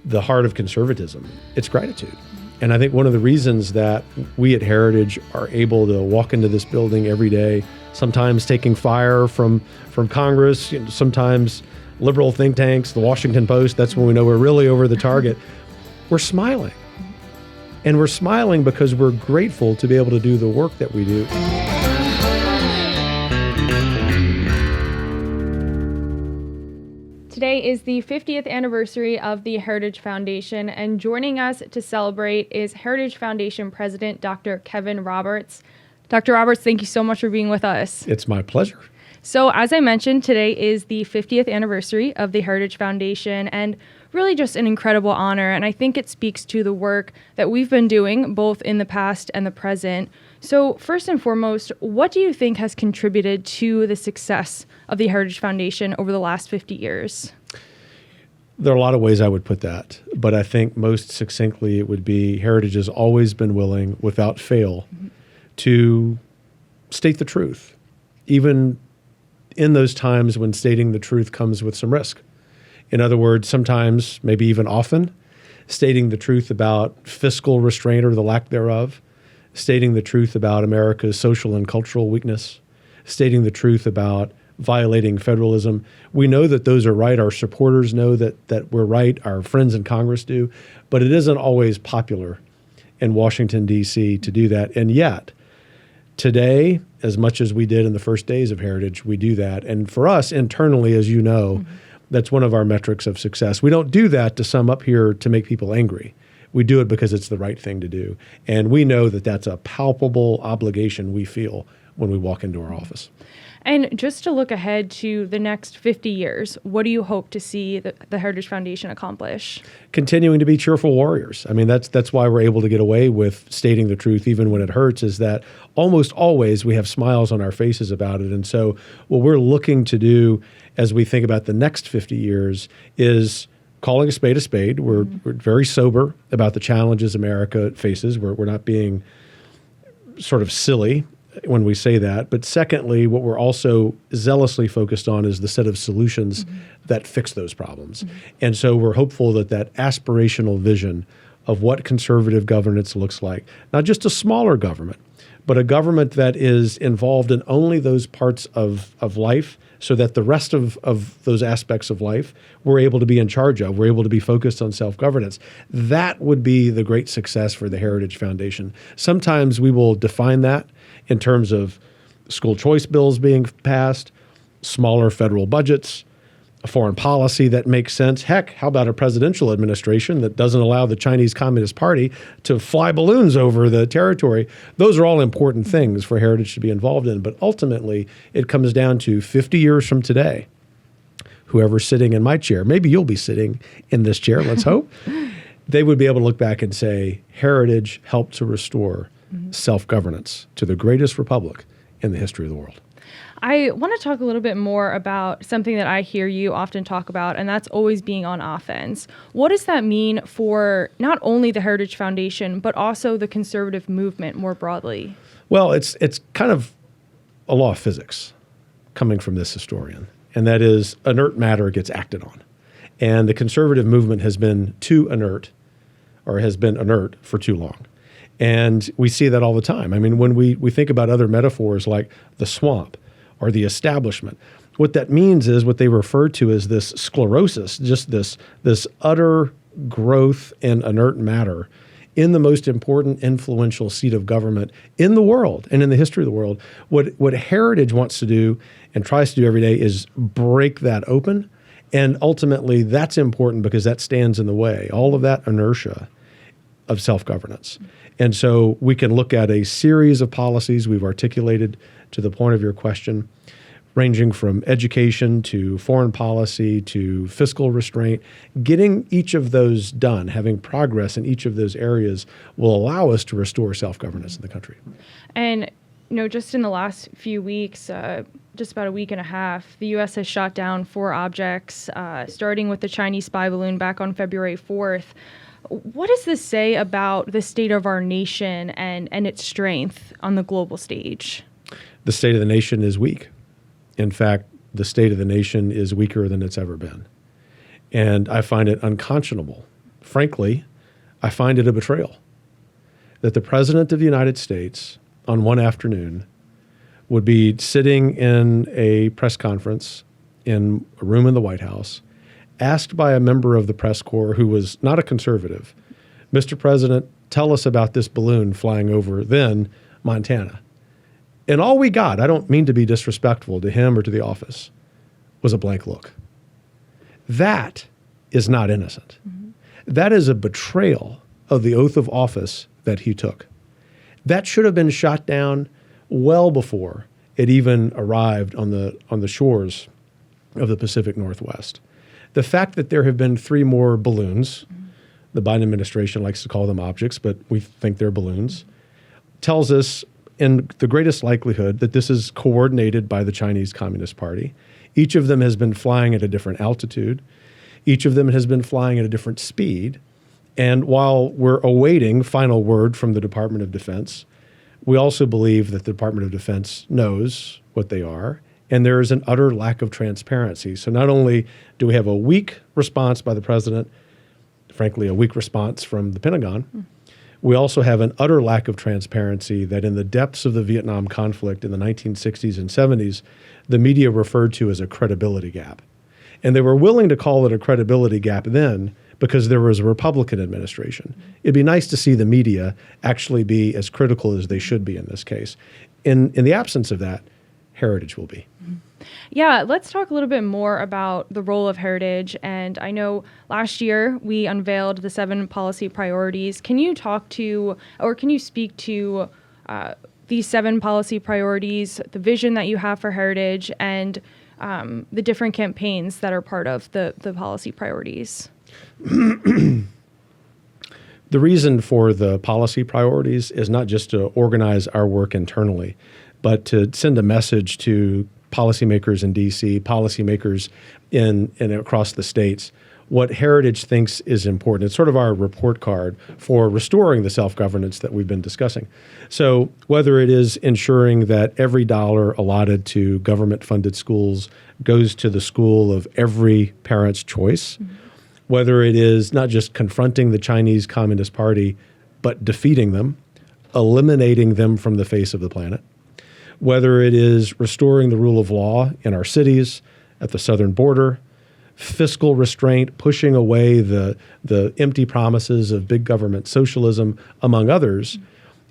the heart of conservatism. It's gratitude. And I think one of the reasons that we at Heritage are able to walk into this building every day, sometimes taking fire from Congress, sometimes liberal think tanks, the Washington Post, that's when we know we're really over the target. We're smiling. And we're smiling because we're grateful to be able to do the work that we do. Today is the 50th anniversary of the Heritage Foundation, and joining us to celebrate is Heritage Foundation President Dr. Kevin Roberts. Dr. Roberts, thank you so much for being with us. It's my pleasure. So as I mentioned, today is the 50th anniversary of the Heritage Foundation, and really just an incredible honor. And I think it speaks to the work that we've been doing both in the past and the present. So first and foremost, what do you think has contributed to the success of the Heritage Foundation over the last 50 years? There are a lot of ways I would put that, but I think most succinctly it would be Heritage has always been willing, without fail, to state the truth, even in those times when stating the truth comes with some risk. In other words, sometimes, maybe even often, stating the truth about fiscal restraint or the lack thereof, stating the truth about America's social and cultural weakness, stating the truth about violating federalism. We know that those are right. Our supporters know that we're right. Our friends in Congress do. But it isn't always popular in Washington, D.C. to do that. And yet, today, as much as we did in the first days of Heritage, we do that. And for us, internally, as you know, that's one of our metrics of success. We don't do that to sum up here to make people angry. We do it because it's the right thing to do. And we know that that's a palpable obligation we feel when we walk into our office. And just to look ahead to the next 50 years, what do you hope to see the Heritage Foundation accomplish? Continuing to be cheerful warriors. I mean, that's why we're able to get away with stating the truth even when it hurts, is that almost always we have smiles on our faces about it. And so what we're looking to do as we think about the next 50 years is calling a spade a spade. We're very sober about the challenges America faces. We're not being sort of silly when we say that. But secondly, what we're also zealously focused on is the set of solutions that fix those problems. And so we're hopeful that that aspirational vision of what conservative governance looks like, not just a smaller government, but a government that is involved in only those parts of life so that the rest of those aspects of life we're able to be in charge of. We're able to be focused on self-governance. That would be the great success for the Heritage Foundation. Sometimes we will define that in terms of school choice bills being passed, smaller federal budgets, a foreign policy that makes sense. Heck, how about a presidential administration that doesn't allow the Chinese Communist Party to fly balloons over the territory? Those are all important things for Heritage to be involved in. But ultimately, it comes down to 50 years from today, whoever's sitting in my chair, maybe you'll be sitting in this chair, let's hope, they would be able to look back and say, Heritage helped to restore self-governance to the greatest republic in the history of the world. I want to talk a little bit more about something that I hear you often talk about, and that's always being on offense. What does that mean for not only the Heritage Foundation, but also the conservative movement more broadly? Well, it's kind of a law of physics coming from this historian, and that is inert matter gets acted on. And the conservative movement has been too inert, or has been inert for too long. And we see that all the time. I mean, when we think about other metaphors like the swamp or the establishment, what that means is what they refer to as this sclerosis, just this utter growth in inert matter in the most important, influential seat of government in the world and in the history of the world. What Heritage wants to do and tries to do every day is break that open. And ultimately, that's important because that stands in the way, all of that inertia of self-governance. And so we can look at a series of policies we've articulated to the point of your question, ranging from education to foreign policy to fiscal restraint. Getting each of those done, having progress in each of those areas will allow us to restore self-governance in the country. And just in the last few weeks, just about a week and a half, the U.S. has shot down 4 objects, starting with the Chinese spy balloon back on February 4th. What does this say about the state of our nation and its strength on the global stage? The state of the nation is weak. In fact, the state of the nation is weaker than it's ever been. And I find it unconscionable frankly, I find it a betrayal that the President of the United States on one afternoon would be sitting in a press conference in a room in the White House, asked by a member of the press corps who was not a conservative, Mr. President, tell us about this balloon flying over then Montana. And all we got, I don't mean to be disrespectful to him or to the office, was a blank look. That is not innocent. Mm-hmm. That is a betrayal of the oath of office that he took. That should have been shot down well before it even arrived on the shores of the Pacific Northwest. The fact that there have been 3 more balloons, the Biden administration likes to call them objects, but we think they're balloons, tells us in the greatest likelihood that this is coordinated by the Chinese Communist Party. Each of them has been flying at a different altitude. Each of them has been flying at a different speed. And while we're awaiting final word from the Department of Defense, we also believe that the Department of Defense knows what they are, and there is an utter lack of transparency. So not only do we have a weak response by the president, frankly, a weak response from the Pentagon, we also have an utter lack of transparency that in the depths of the Vietnam conflict in the 1960s and 70s, the media referred to as a credibility gap. And they were willing to call it a credibility gap then because there was a Republican administration. It'd be nice to see the media actually be as critical as they should be in this case. In the absence of that, Heritage will be. Yeah, let's talk a little bit more about the role of Heritage. And I know last year we unveiled the 7 policy priorities. Can you talk to, or can you speak to these 7 policy priorities, the vision that you have for Heritage, and the different campaigns that are part of the policy priorities? The reason for the policy priorities is not just to organize our work internally, but to send a message to policymakers in D.C., policymakers in across the states, what Heritage thinks is important. It's sort of our report card for restoring the self-governance that we've been discussing. So whether it is ensuring that every dollar allotted to government-funded schools goes to the school of every parent's choice, whether it is not just confronting the Chinese Communist Party, but defeating them, eliminating them from the face of the planet, whether it is restoring the rule of law in our cities, at the southern border, fiscal restraint, pushing away the empty promises of big government socialism, among others.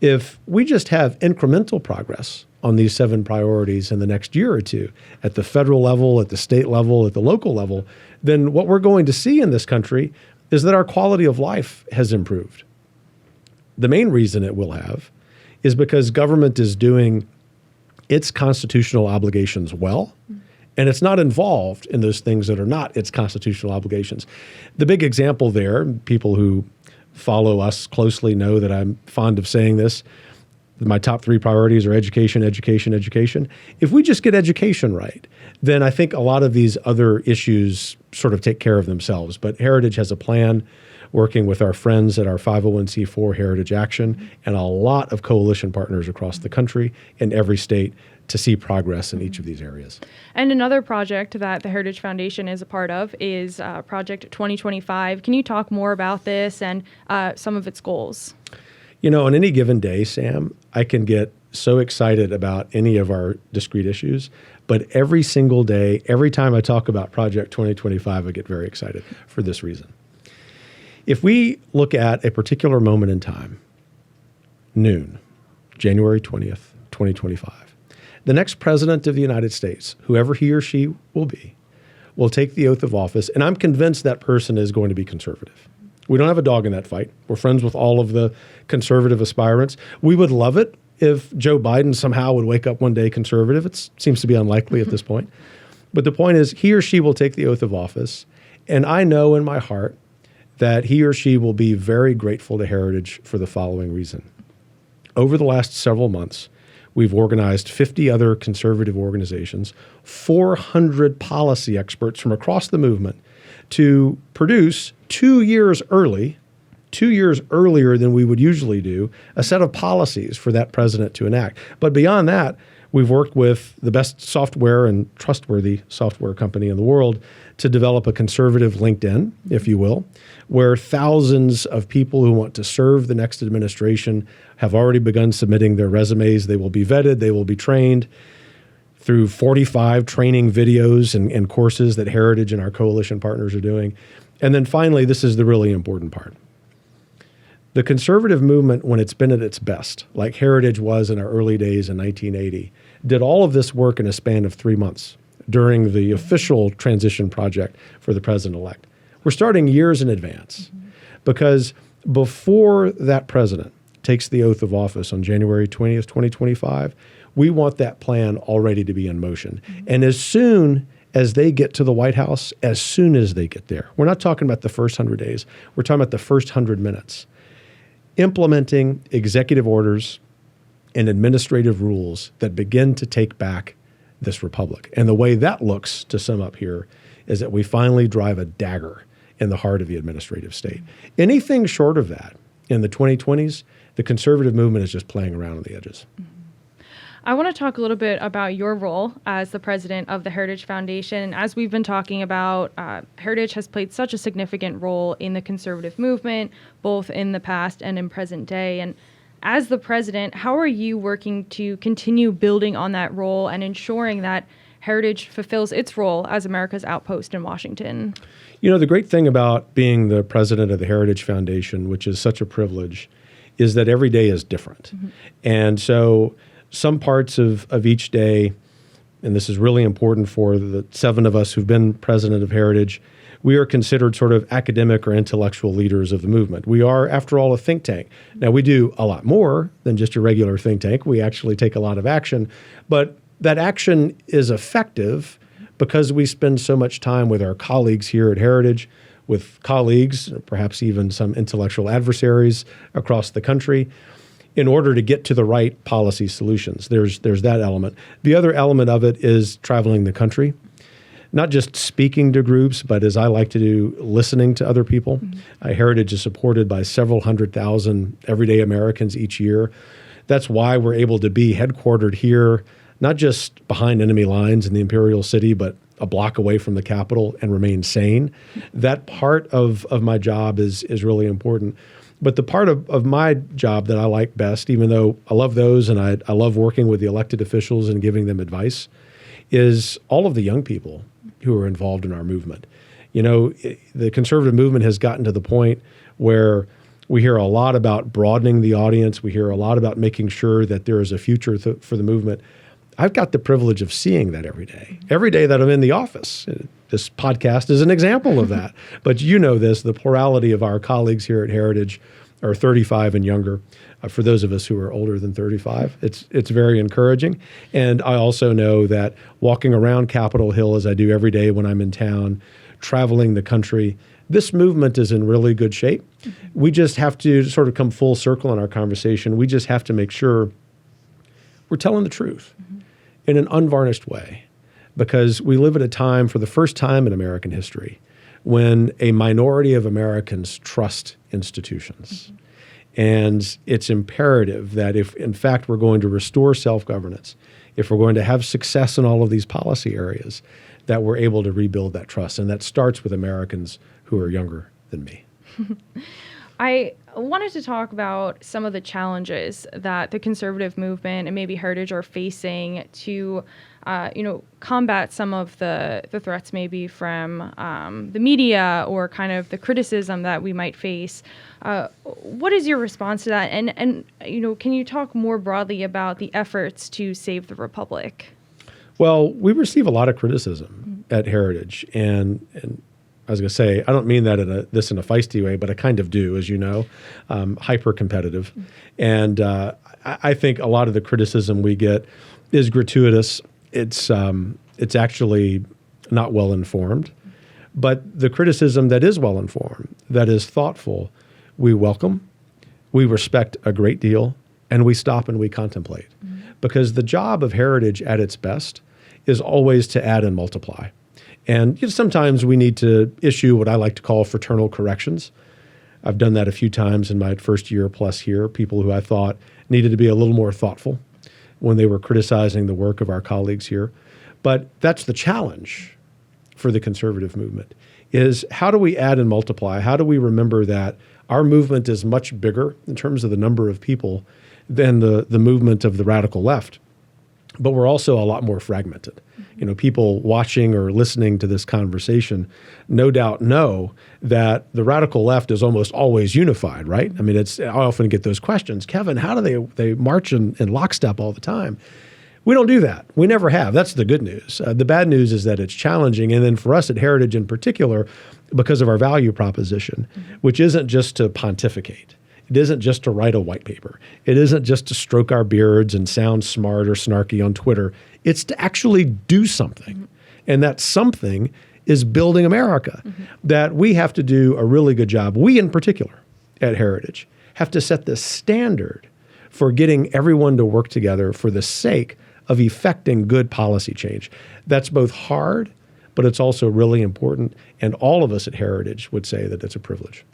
If we just have incremental progress on these 7 priorities in the next year or two, at the federal level, at the state level, at the local level, then what we're going to see in this country is that our quality of life has improved. The main reason it will have is because government is doing its constitutional obligations well, and it's not involved in those things that are not its constitutional obligations. The big example there, people who follow us closely know that I'm fond of saying this, my top 3 priorities are education, education, education. If we just get education right, then I think a lot of these other issues sort of take care of themselves. But Heritage has a plan working with our friends at our 501c4 Heritage Action and a lot of coalition partners across the country in every state to see progress in each of these areas. And another project that the Heritage Foundation is a part of is Project 2025. Can you talk more about this and some of its goals? You know, on any given day, Sam, I can get so excited about any of our discrete issues, but every single day, every time I talk about Project 2025, I get very excited for this reason. If we look at a particular moment in time, noon, January 20th, 2025, the next president of the United States, whoever he or she will be, will take the oath of office, and I'm convinced that person is going to be conservative. We don't have a dog in that fight. We're friends with all of the conservative aspirants. We would love it if Joe Biden somehow would wake up one day conservative. It seems to be unlikely at this point. But the point is, he or she will take the oath of office, and I know in my heart that he or she will be very grateful to Heritage for the following reason. Over the last several months, we've organized 50 other conservative organizations, 400 policy experts from across the movement to produce 2 years earlier than we would usually do, a set of policies for that president to enact. But beyond that, We've worked with the best software and trustworthy software company in the world to develop a conservative LinkedIn, if you will, where thousands of people who want to serve the next administration have already begun submitting their resumes. They will be vetted, they will be trained through 45 training videos and courses that Heritage and our coalition partners are doing. And then finally, this is the really important part. The conservative movement, when it's been at its best, like Heritage was in our early days in 1980, did all of this work in a span of 3 months during the official transition project for the president-elect. We're starting years in advance because before that president takes the oath of office on January 20th, 2025, we want that plan already to be in motion. And as soon as they get to the White House, as soon as they get there, we're not talking about the first 100 days, we're talking about the first 100 minutes, implementing executive orders and administrative rules that begin to take back this republic. And the way that looks, to sum up here, is that we finally drive a dagger in the heart of the administrative state. Anything short of that in the 2020s, the conservative movement is just playing around on the edges. I want to talk a little bit about your role as the president of the Heritage Foundation. As we've been talking about, Heritage has played such a significant role in the conservative movement, both in the past and in present day. And as the president, how are you working to continue building on that role and ensuring that Heritage fulfills its role as America's outpost in Washington? You know, the great thing about being the president of the Heritage Foundation, which is such a privilege, is that every day is different. And so some parts of each day, and this is really important for the 7 of us who've been president of Heritage, we are considered sort of academic or intellectual leaders of the movement. We are, after all, a think tank. Now, we do a lot more than just a regular think tank. We actually take a lot of action, but that action is effective because we spend so much time with our colleagues here at Heritage, with colleagues, perhaps even some intellectual adversaries across the country, in order to get to the right policy solutions. There's that element. The other element of it is traveling the country, not just speaking to groups, but as I like to do, listening to other people. Heritage is supported by several 100,000 everyday Americans each year. That's why we're able to be headquartered here, not just behind enemy lines in the Imperial City, but a block away from the Capitol and remain sane. That part of my job is really important. But the part of my job that I like best, even though I love those and I love working with the elected officials and giving them advice, is all of the young people who are involved in our movement. You know, the conservative movement has gotten to the point where we hear a lot about broadening the audience. We hear a lot about making sure that there is a future for the movement. I've got the privilege of seeing that every day that I'm in the office. This podcast is an example of that. But you know this, the plurality of our colleagues here at Heritage are 35 and younger. For those of us who are older than 35, it's very encouraging. And I also know that walking around Capitol Hill, as I do every day when I'm in town, traveling the country, this movement is in really good shape. We just have to sort of come full circle in our conversation. We just have to make sure we're telling the truth in an unvarnished way, because we live at a time, for the first time in American history, when a minority of Americans trust institutions. And it's imperative that if, in fact, we're going to restore self-governance, if we're going to have success in all of these policy areas, that we're able to rebuild that trust. And that starts with Americans who are younger than me. I wanted to talk about some of the challenges that the conservative movement and maybe Heritage are facing to, combat some of the threats maybe from the media or kind of the criticism that we might face. What is your response to that? And can you talk more broadly about the efforts to save the Republic? Well, we receive a lot of criticism at Heritage, and I was going to say, I don't mean that in a feisty way, but I kind of do, as you know, hyper competitive. And I think a lot of the criticism we get is gratuitous. It's actually not well informed. But the criticism that is well informed, that is thoughtful, we welcome, we respect a great deal, and we stop and we contemplate. Because the job of Heritage at its best is always to add and multiply. And sometimes we need to issue what I like to call fraternal corrections. I've done that a few times in my first year plus here, people who I thought needed to be a little more thoughtful, when they were criticizing the work of our colleagues here. But that's the challenge for the conservative movement, is how do we add and multiply? How do we remember that our movement is much bigger in terms of the number of people than the movement of the radical left? But we're also a lot more fragmented. You know, people watching or listening to this conversation no doubt know that the radical left is almost always unified, right? I mean, I often get those questions, Kevin, how do they march in lockstep all the time? We don't do that. We never have. That's the good news. The bad news is that it's challenging. And then for us at Heritage in particular, because of our value proposition, which isn't just to pontificate. It isn't just to write a white paper. It isn't just to stroke our beards and sound smart or snarky on Twitter. It's to actually do something. And that something is building America. That we have to do a really good job. We in particular at Heritage have to set the standard for getting everyone to work together for the sake of effecting good policy change. That's both hard, but it's also really important. And all of us at Heritage would say that it's a privilege.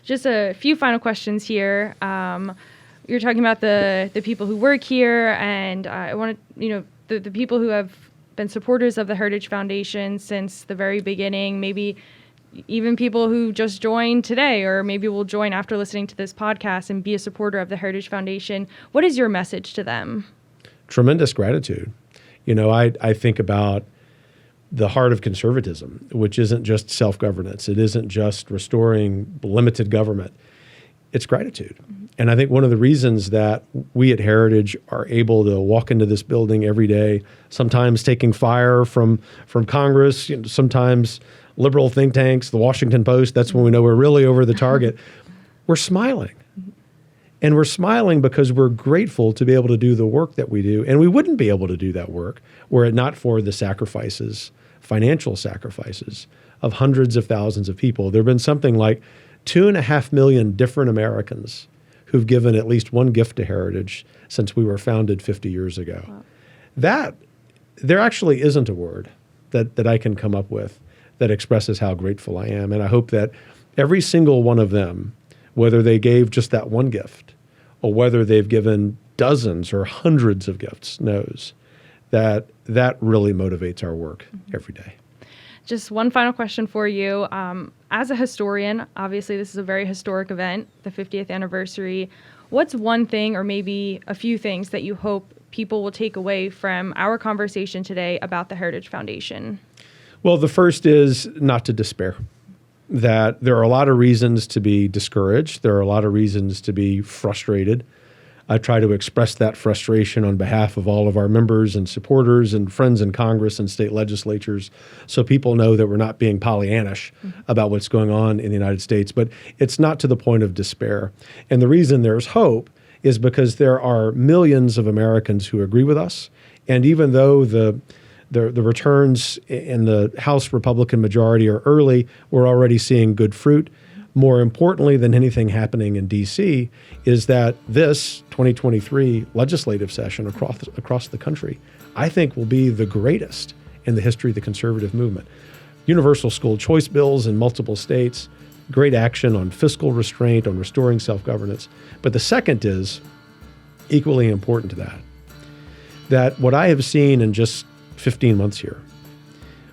Just a few final questions here. You're talking about the people who work here, and I want to, the people who have been supporters of the Heritage Foundation since the very beginning, maybe even people who just joined today, or maybe will join after listening to this podcast and be a supporter of the Heritage Foundation. What is your message to them? Tremendous gratitude. I think about the heart of conservatism, which isn't just self-governance. It isn't just restoring limited government. It's gratitude. And I think one of the reasons that we at Heritage are able to walk into this building every day, sometimes taking fire from Congress, sometimes liberal think tanks, the Washington Post, that's when we know we're really over the target. We're smiling. And we're smiling because we're grateful to be able to do the work that we do. And we wouldn't be able to do that work were it not for the sacrifices, financial sacrifices of hundreds of thousands of people. There have been something like 2.5 million different Americans who've given at least one gift to Heritage since we were founded 50 years ago. Wow. There actually isn't a word that I can come up with that expresses how grateful I am. And I hope that every single one of them, whether they gave just that one gift or whether they've given dozens or hundreds of gifts, knows that really motivates our work every day. Just one final question for you. As a historian, obviously this is a very historic event, the 50th anniversary. What's one thing or maybe a few things that you hope people will take away from our conversation today about the Heritage Foundation? Well, the first is not to despair. That there are a lot of reasons to be discouraged. There are a lot of reasons to be frustrated. I try to express that frustration on behalf of all of our members and supporters and friends in Congress and state legislatures, so people know that we're not being Pollyannish about what's going on in the United States. But it's not to the point of despair. And the reason there's hope is because there are millions of Americans who agree with us. And even though the returns in the House Republican majority are early, we're already seeing good fruit. More importantly than anything happening in D.C. is that this 2023 legislative session across the country, I think, will be the greatest in the history of the conservative movement. Universal school choice bills in multiple states, great action on fiscal restraint, on restoring self-governance. But the second is equally important to that what I have seen in just 15 months here,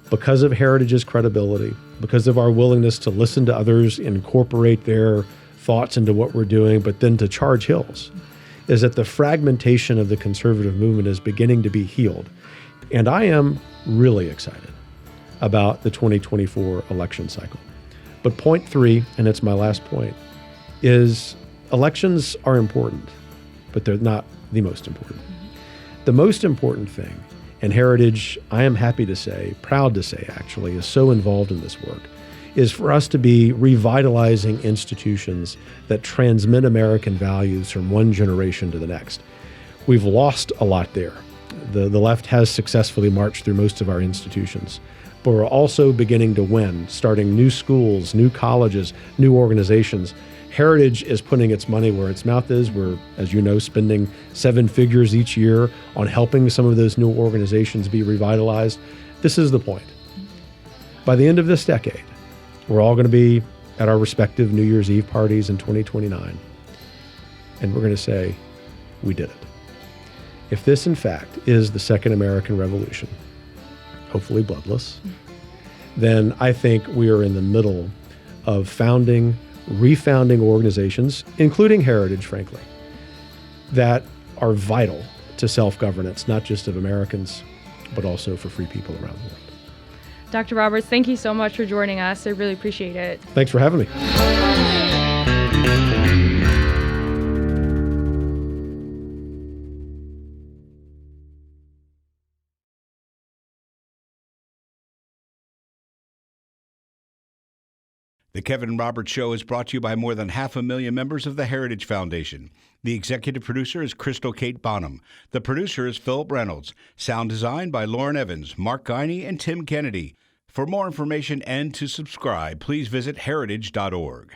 because of Heritage's credibility, because of our willingness to listen to others, incorporate their thoughts into what we're doing, but then to charge hills, is that the fragmentation of the conservative movement is beginning to be healed. And I am really excited about the 2024 election cycle. But point 3, and it's my last point, is elections are important, but they're not the most important. The most important thing, and Heritage, I am happy to say, proud to say actually, is so involved in this work, is for us to be revitalizing institutions that transmit American values from one generation to the next. We've lost a lot there. The left has successfully marched through most of our institutions, but we're also beginning to win, starting new schools, new colleges, new organizations. Heritage is putting its money where its mouth is. We're, as you know, spending 7 figures each year on helping some of those new organizations be revitalized. This is the point. By the end of this decade, we're all going to be at our respective New Year's Eve parties in 2029. And we're going to say, we did it. if this in fact is the Second American Revolution, hopefully bloodless, then I think we are in the middle of refounding organizations, including Heritage, frankly, that are vital to self-governance, not just of Americans, but also for free people around the world. Dr. Roberts, thank you so much for joining us. I really appreciate it. Thanks for having me. The Kevin Roberts Show is brought to you by more than 500,000 members of the Heritage Foundation. The executive producer is Crystal Kate Bonham. The producer is Philip Reynolds. Sound design by Lauren Evans, Mark Guiney, and Tim Kennedy. For more information and to subscribe, please visit heritage.org.